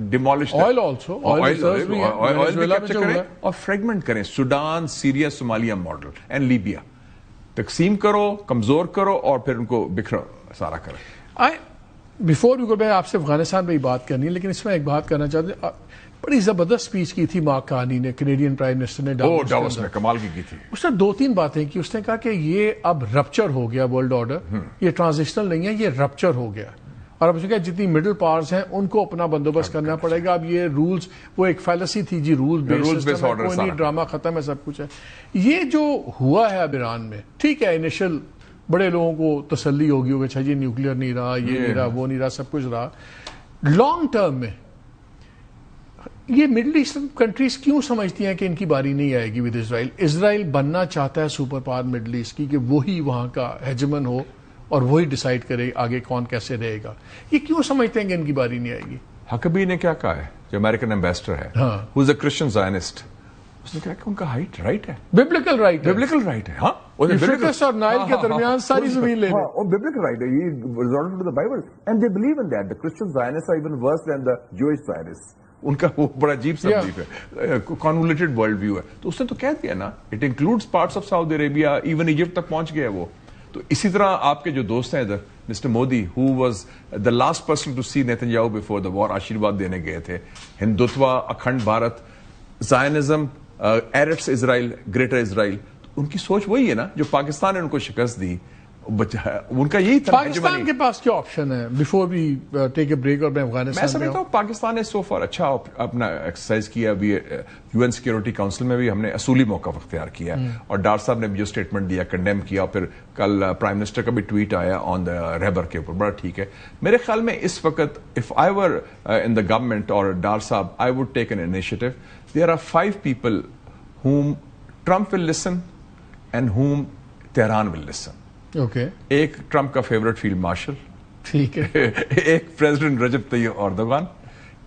demolish oil also oil بھی کیپچر کریں اور فریگمنٹ کریں. Sudan, Syria, Somalia model and Libya. تقسیم کرو, کمزور کرو, اور پھر ان کو بکھرو, سارا کریں. بفور بھی میں آپ سے افغانستان پہ ہی بات کرنی ہے, لیکن اس میں ایک بات کرنا چاہتے ہیں. بڑی زبردست اسپیچ کی تھی مارک کارنی نے, کینیڈین پرائم منسٹر نے ڈاووس میں, کمال کی تھی. اس نے 2-3 باتیں کی. اس نے کہا کہ یہ اب رپچر ہو گیا ورلڈ آرڈر, یہ ٹرانزیشنل نہیں ہے, یہ رپچر ہو گیا. اور اب اس نے کہا جتنی مڈل پاورز ہیں ان کو اپنا بندوبست کرنا پڑے گا. اب یہ رولز, وہ ایک فیلسی تھی جی, رول بیس آرڈر, کوئی نہیں, ڈرامہ ختم ہے, سب کچھ ہے. یہ جو ہوا ہے اب ایران میں, ٹھیک ہے انیشل بڑے لوگوں کو تسلی ہوگی ہوگی, اچھا جی نیوکلیئر نہیں رہا, یہ نہیں رہا, وہ نہیں رہا, سب کچھ رہا. لانگ ٹرم میں یہ مڈل ایسٹرن کنٹریز کیوں سمجھتی ہیں کہ ان کی باری نہیں آئے گی ود اسرائیل؟ اسرائیل بننا چاہتا ہے سپر پاور مڈل ایسٹ کی, کہ وہی وہاں کا ہیجمن ہو اور وہی ڈیسائیڈ کرے آگے کون کیسے رہے گا. یہ کیوں سمجھتے ہیں کہ ان کی باری نہیں آئے گی؟ حقبی نے کیا کہا ہے, جو امریکن ایمبیسڈر ہے, ہو از اے کرسچن زائنسٹ, اس نے کہا کہ ان کا رائٹ ہے, ببلیکل رائٹ ہے, ببلیکل رائٹ ہے. ہاں, یوفریٹس اور نائل کے درمیان ساری زمین لے لیں. اور ببلیکل رائٹ ہے, یہ resorted to the Bible and they believe in that. The Christian Zionist are even worse than the Jewish Zionist. ان کا وہ بڑا عجیب سا بلیف ہے, کانولیٹڈ ورلڈ ویو ہے. تو اس نے تو کہہ دیا نا, it includes parts of Saudi Arabia, even Egypt تک پہنچ گیا وہ. تو اسی طرح آپ کے جو دوست ہیں ادھر, Mr Modi, who was the last person to see Netanyahu before the war, آشیرواد دینے گئے تھے. Hindutva, Akhand Bharat, Zionism, Eretz Israel, greater Israel. ان کی سوچ وہی ہے نا جو پاکستان نے ان کو شکست دی. ان کا یہی تھا. پاکستان کے پاس کیا آپشن ہے before we take a break? اور میں افغانستان میں سمجھتا ہوں پاکستان نے سو فار اچھا اپنا ایکسرسائز کیا. ابھی یو این سیکورٹی کاؤنسل میں بھی ہم نے اصولی موقف اختیار کیا, اور ڈار صاحب نے بھی جو اسٹیٹمنٹ دیا, کنڈیم کیا. پھر کل پرائم منسٹر کا بھی ٹویٹ آیا آن دا ریبر کے اوپر, بڑا ٹھیک ہے. میرے خیال میں اس وقت if I were in the government اور ڈار صاحب, I would take an initiative. There are 5 people whom Trump will listen and whom Tehran will listen. Okay. ایک ٹرمپ کا فیوریٹ فیلڈ مارشل, ٹھیک ہے, ایک پریزیڈنٹ رجب طیب اردوغان,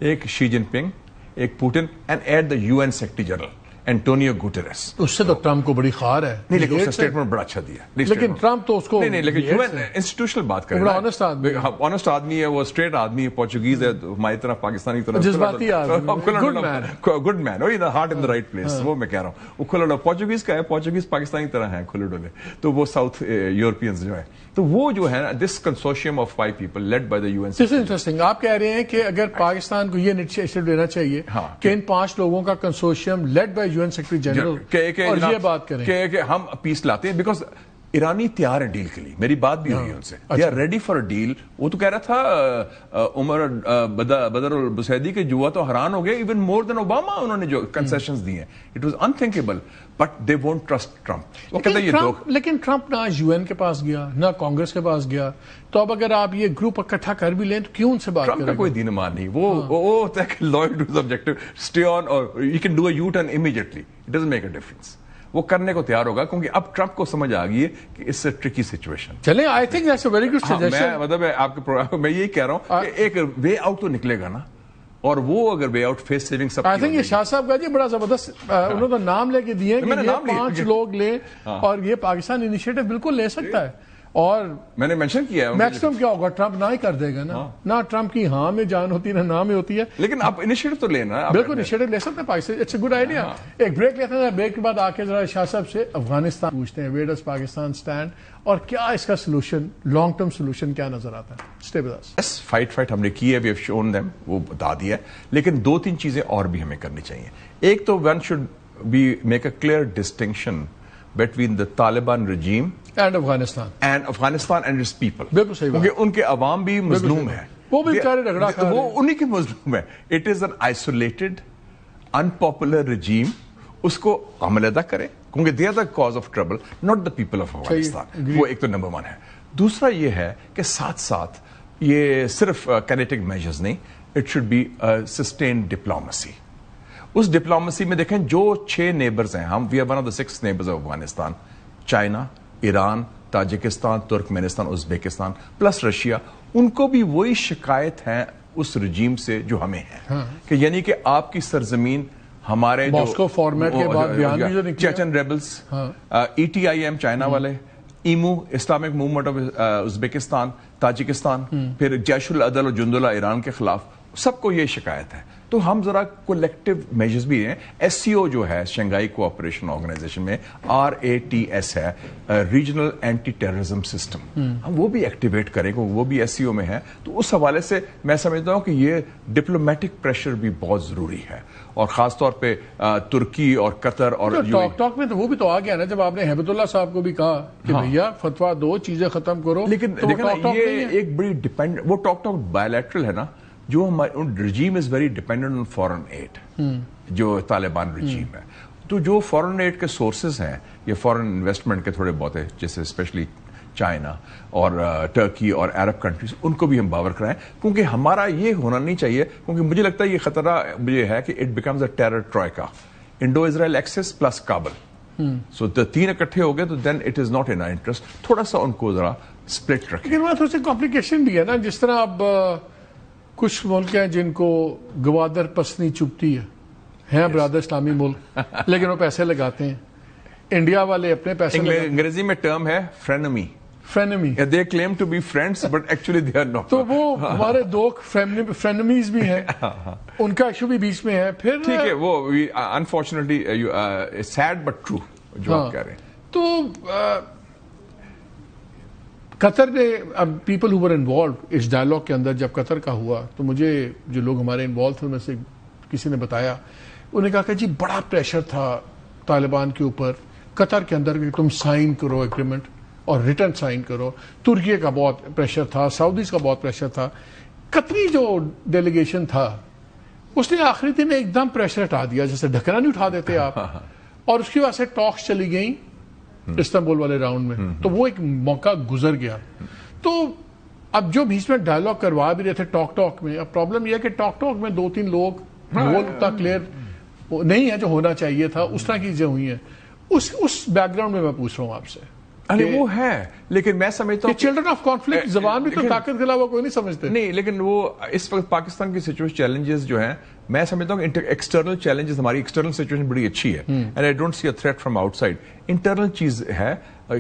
ایک شی جن پنگ, ایک Putin, and at the U N secretary general Antonio Guterres. اس سے تو ٹرمپ کو بڑی خار ہے. نہیں, لیکن اس کا اسٹیٹمنٹ بڑا اچھا دیا. لیکن ٹرمپ تو اس کو نہیں, لیکن یو این انسٹیٹیوشنل بات کریں, بڑا آنےسٹ آدمی, آنےسٹ آدمی ہے وہ, اسٹریٹ آدمی ہے, پورچوگیز ہے ہماری طرح, پاکستانی طرح جذباتی آدمی, گڈ مین, اور heart in the right place. وہ میں کہہ رہا ہوں, وہ کھلا پورچوگیز کا ہے, پورچوگیز پاکستانی طرح ہیں کھلے ڈولے, تو وہ ساؤتھ یورپینز جو ہے, تو وہ جو ہے نا, this consortium of 5 people led by the U N. This interesting. آپ کہہ رہے ہیں کہ اگر پاکستان کو یہ انیشیٹو لینا چاہیے کہ ان 5 لوگوں کا consortium led by U N secretary general, اور یہ بات کریں کہ ہم پیس لاتے ہیں, بیکاز ایرانی تیار ہے ڈیل کے لیے. میری بات بھی ہوئی ان سے, they are ready for deal. وہ تو کہہ رہا تھا عمر بدر البسیدی کے, جو ہوا تو حیران ہو گئے, ایون مور دین اوباما انہوں نے جو کنسیشنز دی ہیں. It was unthinkable, but they won't trust Trump. وہ کہتا ہے یہ لیکن ٹرمپ نہ یو این کے پاس گیا, نہ کانگریس کے پاس گیا. تو اب اگر آپ یہ گروپ اکٹھا کر بھی لیں تو کیوں ان سے بات کریں؟ ٹرمپ کا کوئی دین ایمان نہیں. وہ ہوتا ہے کہ loyal to the objective, stay on, اور you can do a U turn immediately. It doesn't make a difference. وہ کرنے کو تیار ہوگا, کیونکہ اب ٹرمپ کو سمجھ آ گئی ہے کہ اس سے ٹرکی سچویشن. چلیں, I think that's a very good suggestion. میں مطلب آپ کے پروگرام میں یہی کہہ رہا ہوں کہ ایک وے آؤٹ تو نکلے گا نا, اور وہ اگر وے آؤٹ فیس سیونگ سب. آئی تھنک یہ شاہ صاحب کا جی بڑا زبردست, انہوں نے نام لے کے دیے کہ یہ 5 لوگ لیں, اور یہ پاکستان انیشیٹو بالکل لے سکتا ہے. اور میں نے مینشن کیا ہے میکسیمم کیا ہوگا, ٹرمپ نہ ہی کر دے گا نا, نہ ٹرمپ کی ہاں میں جان ہوتی ہے نہ نہ میں ہوتی ہے. لیکن آپ انیشیٹو تو لینا, بالکل انیشیٹو لے سکتے ہیں Pakistan. It's a good idea. ایک بریک لیتے ہیں, بریک کے بعد آ کے ذرا شاہ صاحب سے افغانستان پوچھتے ہیں, ویئر ڈز پاکستان اسٹینڈ, اور کیا اس کا سولوشن, لانگ ٹرم سولوشن کیا نظر آتا ہے. Stay with us. بس فائٹ ہم نے کی ہے, وی ہیو شون دیم, وہ بتا دیا ہے. لیکن 2-3 چیزیں اور بھی ہمیں کرنی چاہیے. ایک تو one should be make a clear distinction between the Taliban regime and Afghanistan and its people. بالکل صحیح بات, کیونکہ ان کے عوام بھی مظلوم ہے. وہ بھی بیچارے رگڑا کھا رہے وہ ہیں. انہی کے مظلوم ہے. It is an isolated unpopular regime. اس کو ہم علیحدہ کریں کیونکہ they are the cause of trouble, not the people of Afghanistan. وہ ایک تو نمبر 1 ہے. دوسرا یہ ہے کہ ساتھ ساتھ یہ صرف kinetic measures نہیں, it should be sustained diplomacy. اس ڈپلومسی میں دیکھیں جو 6 نیبرز ہیں, ہم we are one of the 6 neighbors of Afghanistan, China, Iran, Tajikistan, Turkmenistan, Uzbekistan plus Russia, ان کو بھی وہی شکایت ہے اس رجیم سے جو ہمیں ہے کہ یعنی کہ آپ کی سرزمین ہمارے ماسکو فارمیٹ کے بعد بیان بھی جو نکلا, چیچن ریبلز, ETIM چائنا والے, imo Islamic movement of Uzbekistan, Tajikistan, پھر جیش العدل اور جند اللہ ایران کے خلاف, سب کو یہ شکایت ہے. تو ہم ذرا کولیکٹیو میجرز بھی ہیں. SCO جو ہے شنگھائی کوآپریشن آرگنائزیشن میں, RATS ہے, ریجنل اینٹی ٹیررزم سسٹم, ہم وہ بھی ایکٹیویٹ کریں کیونکہ وہ بھی SCO میں ہے. تو اس حوالے سے میں سمجھتا ہوں کہ یہ ڈپلومیٹک پریشر بھی بہت ضروری ہے, اور خاص طور پہ ترکی اور قطر اور ٹاک میں تو وہ بھی تو آ گیا نا, جب آپ نے ہیبت اللہ صاحب کو بھی کہا کہ بھیا فتوا دو, چیزیں ختم کرو. لیکن یہ ایک بڑی ڈیپینڈ, وہ ٹاک بائیلیٹرل ہے نا, جو regime is very dependent on foreign aid, جو طالبان رجیم ہے. تو جو فورن ایڈ کے سورسز ہیں, یہ فورن انویسٹمنٹ کے تھوڑے بہت ہیں, جیسے اسپیشلی چائنا اور ٹرکی اور عرب کنٹریز, ان کو بھی ہم باور کرائیں, کیونکہ ہمارا یہ ہونا نہیں چاہیے. کیونکہ مجھے لگتا ہے یہ خطرہ یہ ہے کہ it becomes a terror troika, Indo Israel axis plus Kabul. سو 3 اکٹھے ہو گئے تو then it is not in our interest. تھوڑا سا ان کو ذرا اسپلٹ رکھیں. لیکن وہاں تھوڑی سی کمپلیکیشن بھی ہے نا, جس طرح اب کچھ ملک ہیں جن کو گوادر پسنی چپتی ہے برادر اسلامی ملک, لیکن وہ پیسے لگاتے ہیں. انڈیا والے اپنے پیسے انگریزی میں ٹرم ہے فرینمی. They claim to be friends but actually they are not. تو وہ ہمارے 2 فرینمیز بھی ہیں, ان کا ایشو بھی بیچ میں ہے. پھر ٹھیک ہے, وہ unfortunately sad but true جو آپ کہہ رہے ہیں. تو قطر نے اب پیپل ہو ور انوالوڈ اس ڈائلاگ کے اندر, جب قطر کا ہوا تو مجھے جو لوگ ہمارے انوالو تھے ان میں سے کسی نے بتایا, انہوں نے کہا کہ جی بڑا پریشر تھا طالبان کے اوپر قطر کے اندر کہ تم سائن کرو ایگریمنٹ اور ریٹرن سائن کرو. ترکی کا بہت پریشر تھا, سعودیز کا بہت پریشر تھا. قطری جو ڈیلیگیشن تھا اس نے آخری دن ایک دم پریشر ہٹا دیا, جیسے ڈھکنا نہیں اٹھا دیتے آپ, اور اس کی وجہ سے ٹاکس چلی گئیں استنبول والے راؤنڈ میں. تو وہ ایک موقع گزر گیا. تو اب جو بیچ میں ڈائلاگ کروا بھی رہے تھے ٹاک میں, اب پرابلم یہ ہے کہ ٹاک میں 2-3 لوگ رول اتنا کلیئر نہیں ہے جو ہونا چاہیے تھا, اس طرح کی چیزیں ہوئی ہیں. اس بیک گراؤنڈ میں پوچھ رہا ہوں آپ سے. وہ ہے, لیکن میں سمجھتا ہوں چلڈرن آف کانفلکٹ زبان بھی تو طاقت کے علاوہ کوئی نہیں سمجھتے. نہیں, لیکن وہ اس وقت پاکستان کی سچویشن چیلنجز جو ہیں, میں سمجھتا ہوں کہ ایکسٹرنل چیلنجز, ہماری ایکسٹرنل سچویشن بڑی اچھی ہے, and I don't see a threat from outside. Internal چیز ہے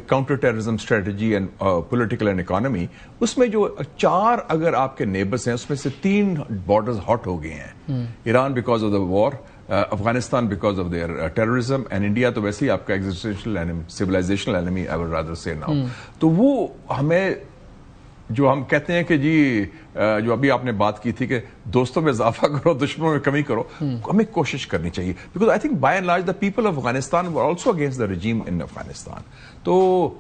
counter terrorism strategy and political and economy. اس میں جو 4 اگر آپ کے نیبرز ہیں, اس میں سے 3 بارڈرز ہاٹ ہو گئے ہیں. Iran because of the war, Afghanistan because of their terrorism, and India تو ویسے ہی آپ کا existential enemy, civilisational enemy, I would rather say now. تو وہ ہمیں جو ہم کہتے ہیں کہ جی جو ابھی آپ نے بات کی تھی کہ دوستوں میں اضافہ کرو دشمنوں میں کمی کرو, ہمیں کوشش کرنی چاہیے. Because I think by and large the people of Afghanistan were also against the regime in Afghanistan. تو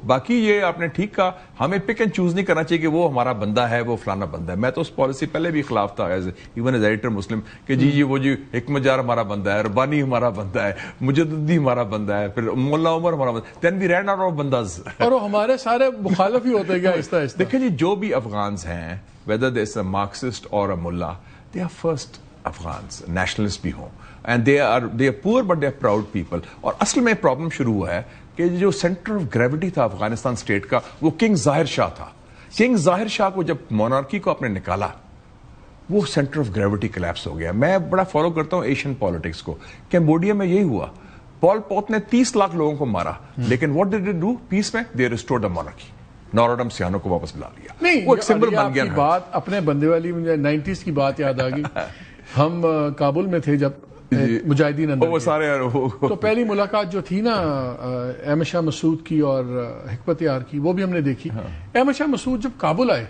باقی یہ آپ نے ٹھیک کہا, ہمیں پک اینڈ چوز نہیں کرنا چاہیے کہ وہ ہمارا بندہ ہے, وہ فلانا بندہ ہے. میں تو اس پالیسی پہلے بھی خلاف تھا ایون ایز ایڈیٹر مسلم کہ جی وہ جی حکمت جار ہمارا بندہ ہے, ربانی ہمارا بندہ ہے, مجددی ہمارا بندہ ہے, پھر مولا عمر ہمارا بندہ, دین وی رین آؤٹ آف بنداز, اور وہ ہمارے سارے مخالف ہی ہوتے گئے آہستہ آہستہ. دیکھیں جی جو بھی افغانز ہیں, whether there's a Marxist or a mullah, they are first Afghans, nationalists بھی ہوں, and they are poor but they are proud people. اور اصل میں پرابلم شروع ہوا ہے کہ جو سینٹر آف گریوٹی تھا افغانستان اسٹیٹ کا, وہ کنگ ظاہر شاہ تھا. کنگ ظاہر شاہ کو جب مونارکی کو آپ نے نکالا, وہ سینٹر آف گریوٹی کلیپس ہو گیا. میں بڑا فالو کرتا ہوں ایشین پالیٹکس کو. کمبوڈیا میں یہی ہوا, پال پوت نے 30 لاکھ لوگوں کو مارا, لیکن واٹ ڈیڈ دے ڈو پیس میں, دے ریسٹورڈ اے مونارکی. نوروڈم سیانو کو واپس بلا لیا. نہیں, وہ ایک سمبل بن گیا. بات اپنے بندے والی مجھے 90s کی بات یاد آ گئی. ہم کابل میں تھے جب مجاہدین اندر, تو پہلی ملاقات جو تھی نا احمد شاہ مسعود کی اور حکمت یار کی, وہ بھی ہم نے دیکھی. احمد شاہ مسعود جب کابل آئے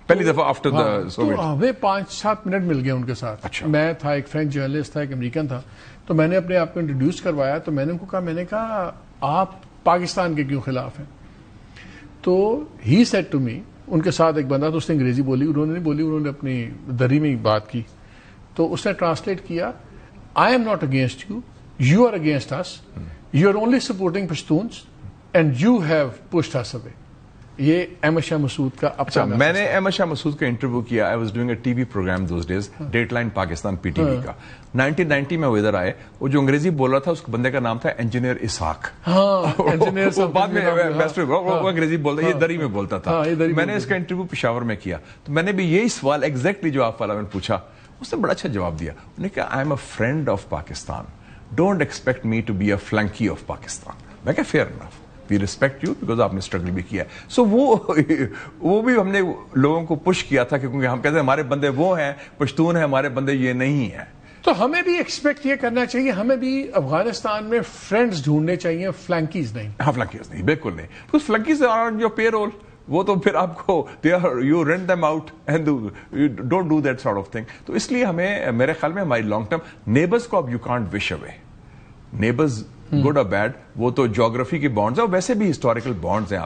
پہلی دفعہ آفٹر دا تو ہمیں 5-7 منٹ مل گئے ان کے ساتھ. میں تھا, ایک فرینچ جرنلسٹ تھا, ایک امریکن تھا. تو میں نے اپنے آپ کو انٹروڈیوس کروایا. تو میں نے ان کو کہا آپ پاکستان کے کیوں خلاف ہیں. تو ہی سیڈ ٹو می ان کے ساتھ ایک بندہ تو اس نے انگریزی بولی, انہوں نے نہیں بولی, انہوں نے اپنی دری میں بات کی. تو اس نے ٹرانسلیٹ کیا, I am not against you, you are against us, you are only supporting Pashtuns and you have pushed us away. یہ احمد شاہ مسعود کا اچھا, میں نے احمد شاہ مسعود کا انٹرویو کیا. I was doing a T V programme those days, Dateline Pakistan P T V کا. 1990 میں وہ ادھر آئے, وہ جو انگریزی بول رہا تھا اس بندے کا نام تھا انجینئر اسحاق. بعد میں وہ انگریزی بولتا, یہ دری میں بولتا تھا. میں نے اس کا انٹرویو پشاور میں کیا, تو میں نے بھی یہی سوال ایگزیکٹلی جو آپ والا میں نے پوچھا, اس نے بڑا اچھا جواب دیا. انہوں نے کہا I am a friend of Pakistan, don't expect me to be a flunkey of Pakistan. میں کہا fair enough, we respect you because آپ نے اسٹرگل بھی کیا. سو وہ بھی ہم نے لوگوں کو پش کیا تھا, کیونکہ ہم کہتے ہیں ہمارے بندے وہ ہیں, پشتون ہیں, ہمارے بندے یہ نہیں ہیں. تو ہمیں بھی ایکسپیکٹ یہ کرنا چاہیے, ہمیں بھی افغانستان میں فرینڈز ڈھونڈنے چاہیے, فلنکیز نہیں. ہاں, فلنکیز نہیں, بالکل نہیں. because flunkeys are on your payroll. وہ تو پھر آپ کو you rent them out and don't do that sort of thing. تو اس لیے ہمیں, میرے خیال میں ہماری لانگ ٹرم نیبرز کو اب you can't wish away. Neighbours good اور بیڈ, وہ تو جیوگرافی کے بانڈز ہیں, اور ویسے بھی ہسٹوریکل بانڈز ہیں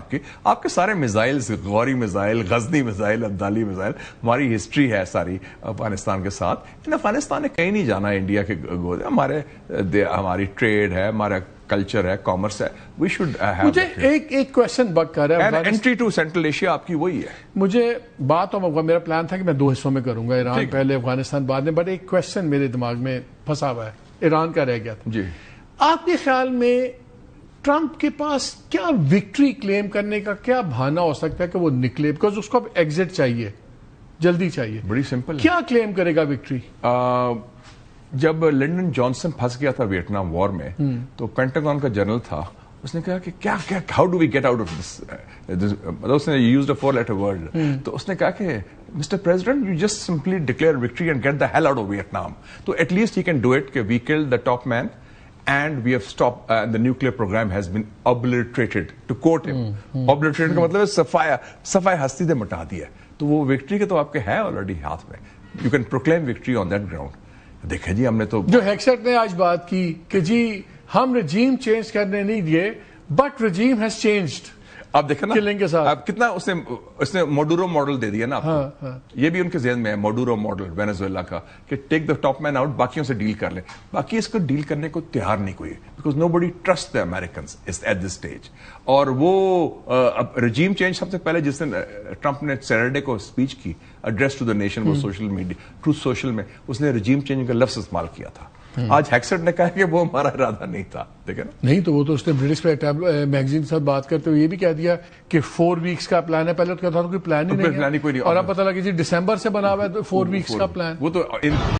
آپ کے سارے missiles, Ghori missile, Ghazni missile, Abdali missile, ہماری ہسٹری ہے ساری افغانستان کے ساتھ. افغانستان نے کہیں نہیں جانا انڈیا کے گود, ہماری ٹریڈ ہے, ہمارا کلچر ہے, کامرس ہے. We should have. مجھے ایک کوشچن بگ کر رہا ہے, انٹری ٹو سینٹرل ایشیا آپ کی وہی ہے. مجھے بات, اور میرا پلان تھا کہ میں 2 حصوں میں کروں گا, ایران پہلے, افغانستان بعد میں, بٹ ایک کوشچن میرے دماغ میں پھنسا ہوا ہے, ایران کا رہ گیا تھا. جی, آپ کے خیال میں ٹرمپ کے پاس کیا وکٹری کلیم کرنے کا کیا بہانہ ہو سکتا ہے کہ وہ نکلے, بیکاز اس کو اب ایگزٹ چاہیے, جلدی چاہیے. بڑی سمپل. کیا کلیم کرے گا وکٹری؟ جب لنڈن جانسن پھنس گیا تھا ویٹنام وار میں, تو پینٹاگون کا جنرل تھا, اس نے کہا کہ کیا how do we get out of this, مطلب اس نے یوزڈ اے 4 لیٹر ورڈ. تو اس نے کہا کہ Mr president, you just simply declare victory and get the hell out of Vietnam. تو at least he can do it کہ we kill the top man and we have stopped the nuclear program has been obliterated, to quote him. Obliterated کا مطلب ہے صفائی ہستی سے مٹا دیا. تو وہ وکٹری کے تو آپ کے ہے آلریڈی ہاتھ میں. You can proclaim victory on that ground. دیکھیں جی, ہم نے تو جو ہیکسٹ نے آج بات کی کہ جی ہم رجیم چینج کرنے نہیں دیے, بٹ رجیم ہیز چینجڈ. آپ دیکھیں نا کلنگ کے ساتھ اب کتنا اس نے موڈورو ماڈل دے دیا نا آپ کو. یہ بھی ان کے ذہن میں ہے, موڈورو ماڈل وینیزویلا کا, کہ ٹیک دا ٹاپ مین آؤٹ, باقیوں سے ڈیل کر لیں. باقی اس کو ڈیل کرنے کو تیار نہیں کوئی, because nobody trust the Americans at this stage. اور وہ رجیم چینج سب سے پہلے جس نے ٹرمپ نے سیٹرڈے کو اسپیچ کی, ایڈریس ٹو دا نیشن, وہ سوشل میڈیا ٹروتھ سوشل میں اس نے رجیم چینج کا لفظ استعمال کیا تھا. آج ہیکسٹ نے کہا کہ وہ ہمارا ارادہ نہیں تھا. دیکھیں نا, نہیں تو وہ تو اس نے برٹش میگزین سے بات کرتے ہوئے یہ بھی کہہ دیا کہ 4 ویکس کا پلان ہے. پہلے تو کہتا تھا کوئی پلان ہی نہیں ہے, اور اب پتہ لگا کہ جی دسمبر سے بنا ہوا ہے 4 ویکس کا پلان. وہ تو